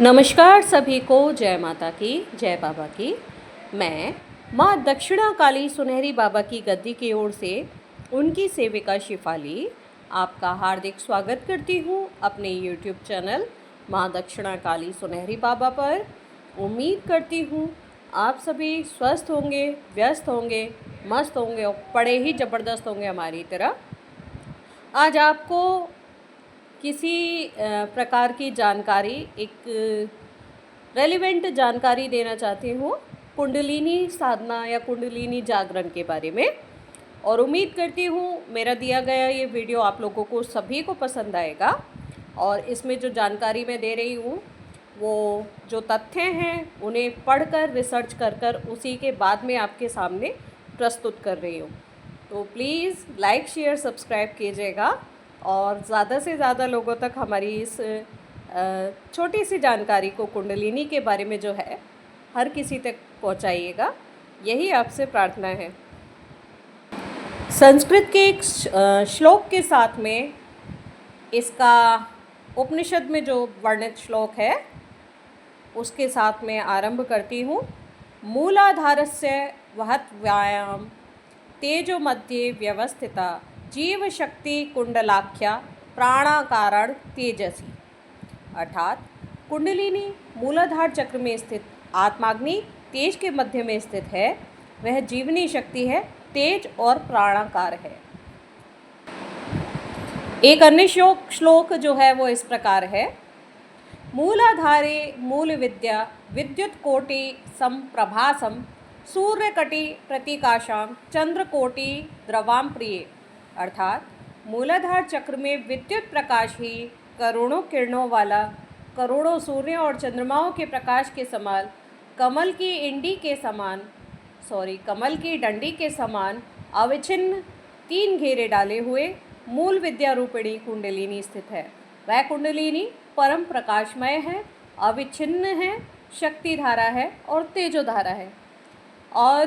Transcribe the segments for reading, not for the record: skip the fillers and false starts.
नमस्कार सभी को। जय माता की, जय बाबा की। मैं माँ दक्षिणा काली सुनहरी बाबा की गद्दी की ओर से उनकी सेविका शिफाली आपका हार्दिक स्वागत करती हूँ अपने YouTube चैनल माँ दक्षिणा काली सुनहरी बाबा पर। उम्मीद करती हूँ आप सभी स्वस्थ होंगे, व्यस्त होंगे, मस्त होंगे और बड़े ही ज़बरदस्त होंगे हमारी तरह। आज आपको किसी प्रकार की जानकारी, एक रेलिवेंट जानकारी देना चाहती हूँ कुंडलिनी साधना या कुंडलिनी जागरण के बारे में। और उम्मीद करती हूँ मेरा दिया गया ये वीडियो आप लोगों को सभी को पसंद आएगा। और इसमें जो जानकारी मैं दे रही हूँ वो जो तथ्य हैं उन्हें पढ़कर रिसर्च कर उसी के बाद में आपके सामने प्रस्तुत कर रही हूँ। तो प्लीज़ लाइक शेयर सब्सक्राइब कीजिएगा और ज़्यादा से ज़्यादा लोगों तक हमारी इस छोटी सी जानकारी को कुंडलिनी के बारे में जो है हर किसी तक पहुंचाइएगा, यही आपसे प्रार्थना है। संस्कृत के एक श्लोक के साथ में इसका उपनिषद में जो वर्णित श्लोक है उसके साथ में आरंभ करती हूँ। मूलाधारस्य वहत व्यायाम तेजो मध्ये व्यवस्थिता जीव शक्ति कुंडलाख्या प्राणाकारण तेजसी। अर्थात कुंडलिनी मूलाधार चक्र में स्थित आत्माग्नि तेज के मध्य में स्थित है। वह जीवनी शक्ति है, तेज और प्राणाकार है। एक अन्य श्लोक जो है वो इस प्रकार है। मूलाधारे मूल विद्या विद्युत कोटि संप्रभासम सूर्यकटि प्रतीकाशाम चंद्रकोटि द्रवाम प्रिय। अर्थात मूलाधार चक्र में विद्युत प्रकाश ही करोड़ों किरणों वाला, करोड़ों सूर्य और चंद्रमाओं के प्रकाश के समान, कमल की डंडी के समान अविच्छिन्न 3 घेरे डाले हुए मूल विद्या रूपिणी कुंडलिनी स्थित है। वह कुंडलिनी परम प्रकाशमय है, अविच्छिन्न है, शक्ति धारा है और तेजो धारा है। और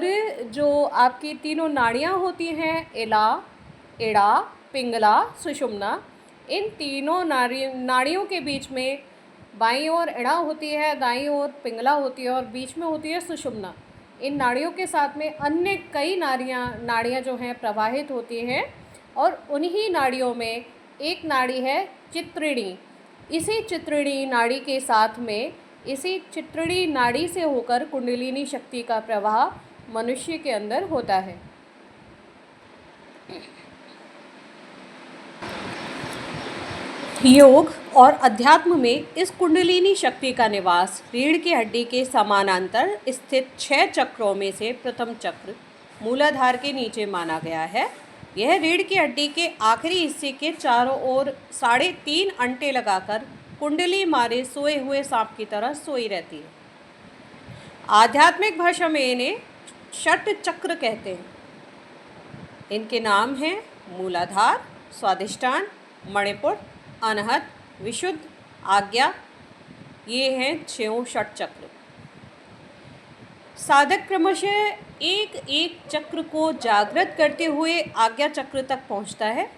जो आपकी तीनों नाड़ियाँ होती हैं, इला, इड़ा, पिंगला, सुषुम्ना, इन तीनों नाड़ियों के बीच में बाईं ओर इड़ा होती है, दाईं ओर पिंगला होती है और बीच में होती है सुषुम्ना। इन नाड़ियों के साथ में अन्य कई नाड़ियाँ जो हैं प्रवाहित होती हैं और उन्हीं नाड़ियों में एक नाड़ी है चित्रिणी। इसी चित्रिणी नाड़ी के साथ में, इसी चित्रिणी नाड़ी से होकर कुंडलिनी शक्ति का प्रवाह मनुष्य के अंदर होता है। योग और अध्यात्म में इस कुंडलिनी शक्ति का निवास रीढ़ की हड्डी के समानांतर स्थित 6 चक्रों में से प्रथम चक्र मूलाधार के नीचे माना गया है। यह रीढ़ की हड्डी के आखिरी हिस्से के चारों ओर 3.5 अंटे लगाकर कुंडली मारे सोए हुए सांप की तरह सोई रहती है। आध्यात्मिक भाषा में इन्हें षट चक्र कहते हैं। इनके नाम हैं मूलाधार, स्वाधिष्ठान, मणिपुर, अनहत, विशुद्ध, आज्ञा। ये हैं 6 षट चक्र। साधक क्रमशः एक एक चक्र को जागृत करते हुए आज्ञा चक्र तक पहुंचता है।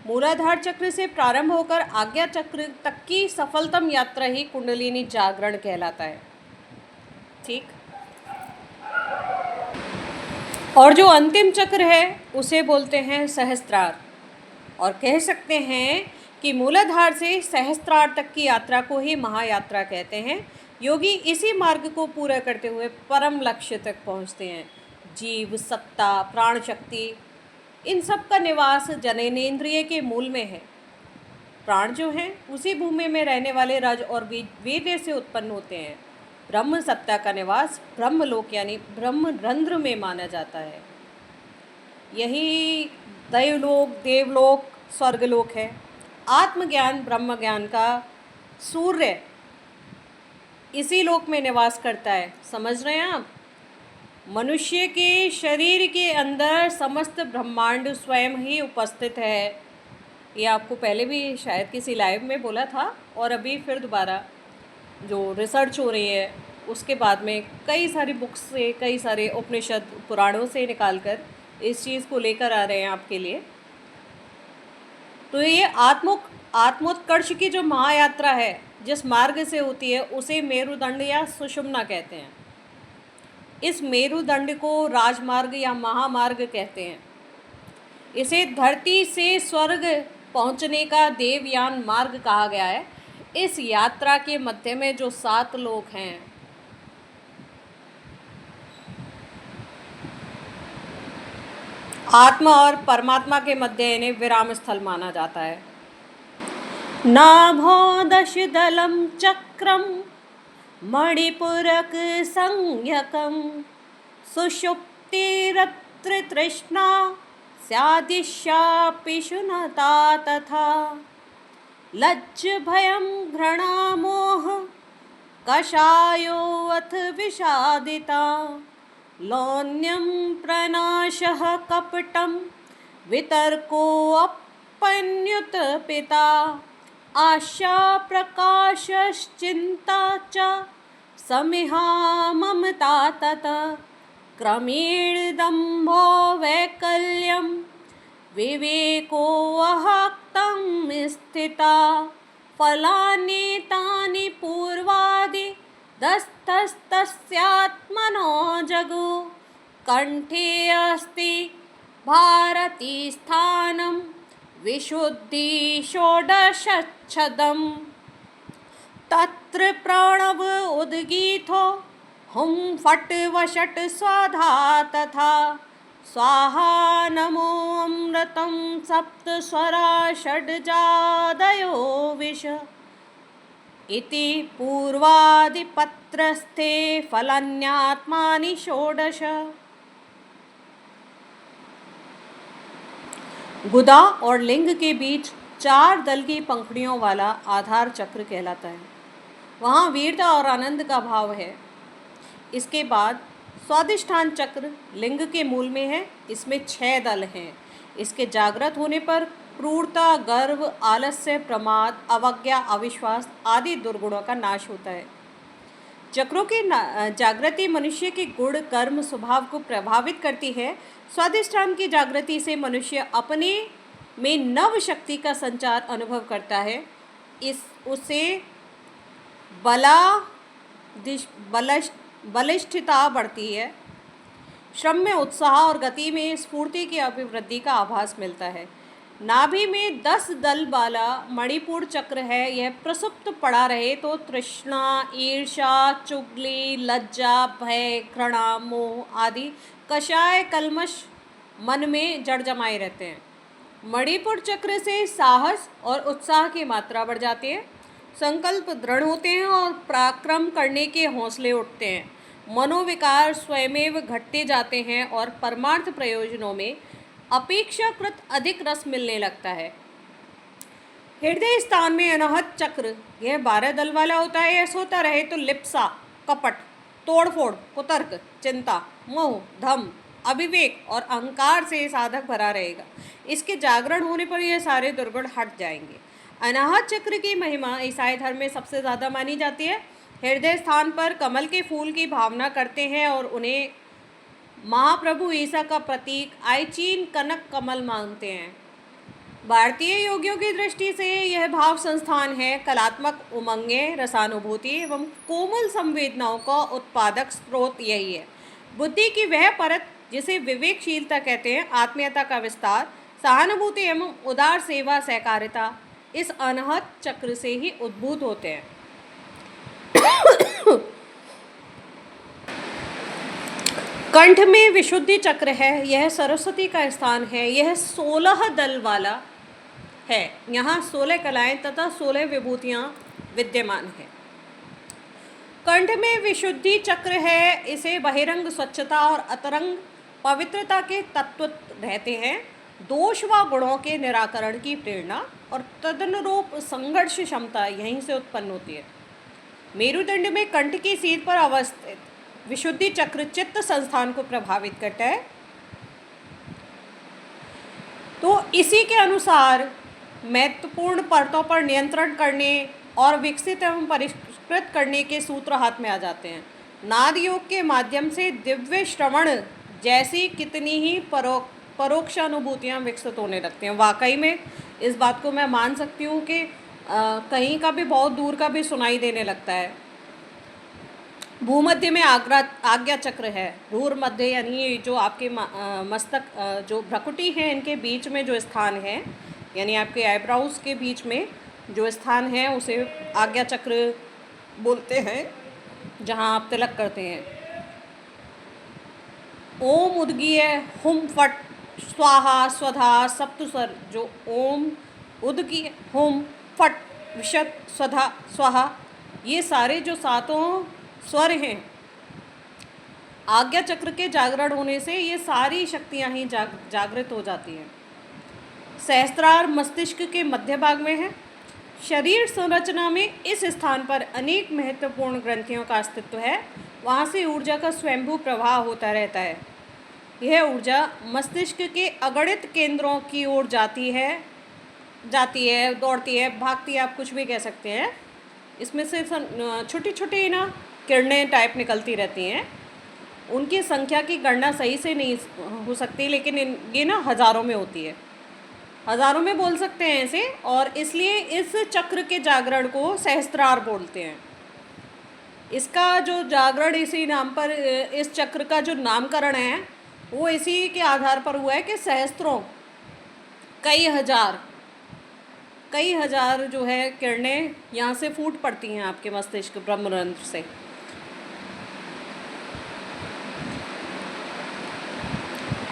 मूलाधार चक्र से प्रारंभ होकर आज्ञा चक्र तक की सफलतम यात्रा ही कुंडलिनी जागरण कहलाता है। ठीक। और जो अंतिम चक्र है उसे बोलते हैं सहस्त्रार। और कह सकते हैं कि मूलाधार से सहस्त्रार तक की यात्रा को ही महायात्रा कहते हैं। योगी इसी मार्ग को पूरा करते हुए परम लक्ष्य तक पहुंचते हैं। जीव, सत्ता, प्राण शक्ति, इन सब का निवास जननेन्द्रिय के मूल में है। प्राण जो हैं उसी भूमि में रहने वाले रज और वीर्य से उत्पन्न होते हैं। ब्रह्म सत्ता का निवास ब्रह्मलोक यानी ब्रह्म रंध्र में माना जाता है। यही दैवलोक, देवलोक, स्वर्गलोक है। आत्मज्ञान, ब्रह्म ज्ञान का सूर्य इसी लोक में निवास करता है। समझ रहे हैं आप? मनुष्य के शरीर के अंदर समस्त ब्रह्मांड स्वयं ही उपस्थित है। ये आपको पहले भी शायद किसी लाइव में बोला था और अभी फिर दोबारा जो रिसर्च हो रही है उसके बाद में कई सारी बुक्स से, कई सारे उपनिषद पुराणों से निकालकर इस चीज़ को लेकर आ रहे हैं आपके लिए। तो ये आत्मोत्कर्ष की जो महायात्रा है जिस मार्ग से होती है उसे मेरुदंड या सुषुम्ना कहते हैं। इस मेरुदंड को राजमार्ग या महामार्ग कहते हैं। इसे धरती से स्वर्ग पहुंचने का देवयान मार्ग कहा गया है। इस यात्रा के मध्य में जो 7 लोक हैं, आत्मा और परमात्मा के मध्य इन्हें विराम स्थल माना जाता है। नाभो दशदलं चक्रं मणिपुरक संज्ञकं सुषुप्तिरत्र तृष्णा स्यादिशापि शुनता तथा लज्ज भयं घृणा मोह कषायोऽथ विषादिता लौन्यं प्रनाशः कपटं वितर्कोऽप्यन्युत पिता आशा प्रकाशश्चिन्ता च समिहा ममता ततः क्रमेण दम्भो वैकल्यं विवेकोऽहक्तं स्थिता फलान्येतानि पूर्वादि दस्तस्तस्यात्मनो जगो कंठे अस्ति भारती स्थानं विशुद्धि षोडशच्छदम् तत्र प्रणव उद्गीतो हुं फट् वषट् स्वाधा तथा स्वाहा नमो अमृतं सप्तस्वरा षड्जादयो विष इति पूर्वादिपत्रस्थे फलान्यात्मानि षोडश। गुदा और लिंग के बीच 4 दल की पंखुड़ियों वाला आधार चक्र कहलाता है। वहाँ वीरता और आनंद का भाव है। इसके बाद स्वादिष्ठान चक्र लिंग के मूल में है। इसमें 6 दल हैं। इसके जागृत होने पर क्रूरता, गर्व, आलस्य, प्रमाद, अवज्ञा, अविश्वास आदि दुर्गुणों का नाश होता है। चक्रों की जागृति मनुष्य के गुण, कर्म, स्वभाव को प्रभावित करती है। स्वादिष्ठान की जागृति से मनुष्य अपने में नव शक्ति का संचार अनुभव करता है। उससे बलिष्ठता बढ़ती है। श्रम में उत्साह और गति में स्फूर्ति की अभिवृद्धि का आभास मिलता है। नाभि में 10 दल वाला मणिपुर चक्र है। यह प्रसुप्त पड़ा रहे तो तृष्णा, ईर्ष्या, चुगली, लज्जा, भय, घृणा, मोह आदि कषाय कल्मश मन में जड़ जमाए रहते हैं। मणिपुर चक्र से साहस और उत्साह की मात्रा बढ़ जाती है। संकल्प दृढ़ होते हैं और पराक्रम करने के हौसले उठते हैं। मनोविकार स्वयमेव घटते जाते हैं और परमार्थ प्रयोजनों में अपेक्षाकृत अधिक रस मिलने लगता है। हृदय स्थान में अनाहत चक्र, यह 12 दल वाला होता है। यह सोता रहे तो लिप्सा, कपट, तोड़फोड़, कुतर्क, चिंता, मोह, धम, अविवेक और अहंकार से साधक भरा रहेगा। इसके जागरण होने पर यह सारे दुर्गुण हट जाएंगे। अनाहत चक्र की महिमा ईसाई धर्म में सबसे ज़्यादा मानी जाती है। हृदय स्थान पर कमल के फूल की भावना करते हैं और उन्हें महाप्रभु ईसा का प्रतीक आइचीन कनक कमल मानते हैं। भारतीय योगियों की दृष्टि से यह भाव संस्थान है। कलात्मक उमंगें, रसानुभूति एवं कोमल संवेदनाओं का उत्पादक स्रोत यही है। बुद्धि की वह परत जिसे विवेकशीलता कहते हैं, आत्मीयता का विस्तार, सहानुभूति एवं उदार सेवा, सहकारिता इस अनाहत चक्र से ही उद्भूत होते हैं। कंठ में विशुद्धि चक्र है। यह सरस्वती का स्थान है। यह 16 दल वाला है। यहाँ 16 कलाएं तथा 16 विभूतियाँ विद्यमान हैं। कंठ में विशुद्धि चक्र है। इसे बहिरंग स्वच्छता और अंतरंग पवित्रता के तत्व रहते हैं। दोष व गुणों के निराकरण की प्रेरणा और तदनुरूप संघर्ष क्षमता यहीं से उत्पन्न होती है। मेरुदंड में कंठ की सीध पर अवस्थित विशुद्धि चक्र चित्त संस्थान को प्रभावित करता है। तो इसी के अनुसार महत्वपूर्ण परतों पर नियंत्रण करने और विकसित एवं परिष्कृत करने के सूत्र हाथ में आ जाते हैं। नाद योग के माध्यम से दिव्य श्रवण जैसी कितनी ही परोक्ष अनुभूतियाँ विकसित होने लगती हैं। वाकई में इस बात को मैं मान सकती हूँ कि कहीं का भी बहुत दूर का भी सुनाई देने लगता है। भूमध्य में आज्ञा चक्र है। भ्रूर मध्य यानी जो आपके मस्तक जो भ्रकुटी है इनके बीच में जो स्थान है, यानी आपके आईब्राउज के बीच में जो स्थान है उसे आज्ञा चक्र बोलते हैं, जहाँ आप तिलक करते हैं। ओम उद्गीय हुम फट स्वाहा स्वधा सप्तस्वर, जो ओम उद्गीय हुम फट विशद स्वधा स्वाहा, ये सारे जो सातों स्वर हैं, आज्ञा चक्र के जागरण होने से ये सारी शक्तियाँ ही जागृत हो जाती हैं। सहस्त्रार मस्तिष्क के मध्य भाग में है। शरीर संरचना में इस स्थान पर अनेक महत्वपूर्ण ग्रंथियों का अस्तित्व है। वहाँ से ऊर्जा का स्वयंभू प्रवाह होता रहता है। यह ऊर्जा मस्तिष्क के अगणित केंद्रों की ओर जाती है, दौड़ती है, भागती है, आप कुछ भी कह सकते हैं। इसमें से छोटी छोटी ना किरणें टाइप निकलती रहती हैं। उनकी संख्या की गणना सही से नहीं हो सकती, लेकिन ये ना हज़ारों में होती है, हज़ारों में बोल सकते हैं इसे। और इसलिए इस चक्र के जागरण को सहस्त्रार बोलते हैं। इसका जो जागरण इसी नाम पर, इस चक्र का जो नामकरण है वो इसी के आधार पर हुआ है कि सहस्त्रों, कई हज़ार जो है किरणें यहाँ से फूट पड़ती हैं आपके मस्तिष्क ब्रह्मरंध्र से।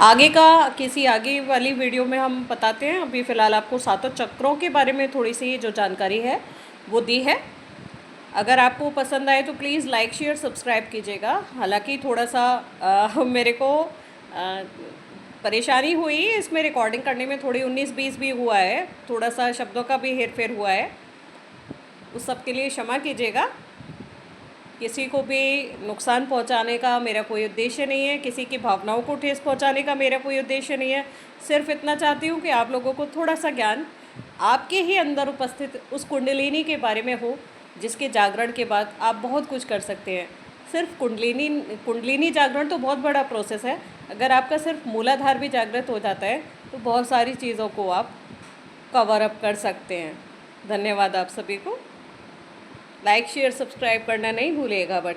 आगे का किसी आगे वाली वीडियो में हम बताते हैं। अभी फ़िलहाल आपको सातों चक्रों के बारे में थोड़ी सी जो जानकारी है वो दी है। अगर आपको पसंद आए तो प्लीज़ लाइक शेयर सब्सक्राइब कीजिएगा। हालांकि थोड़ा सा मेरे को परेशानी हुई इसमें रिकॉर्डिंग करने में, थोड़ी 19-20 भी हुआ है, थोड़ा सा शब्दों का भी हेरफेर हुआ है, उस सब के लिए क्षमा कीजिएगा। किसी को भी नुकसान पहुंचाने का मेरा कोई उद्देश्य नहीं है, किसी की भावनाओं को ठेस पहुंचाने का मेरा कोई उद्देश्य नहीं है। सिर्फ इतना चाहती हूँ कि आप लोगों को थोड़ा सा ज्ञान आपके ही अंदर उपस्थित उस कुंडलिनी के बारे में हो, जिसके जागरण के बाद आप बहुत कुछ कर सकते हैं। सिर्फ कुंडलिनी जागरण तो बहुत बड़ा प्रोसेस है। अगर आपका सिर्फ मूलाधार भी जागृत हो जाता है तो बहुत सारी चीज़ों को आप कवर अप कर सकते हैं। धन्यवाद आप सभी को। लाइक शेयर सब्सक्राइब करना नहीं भूलिएगा बट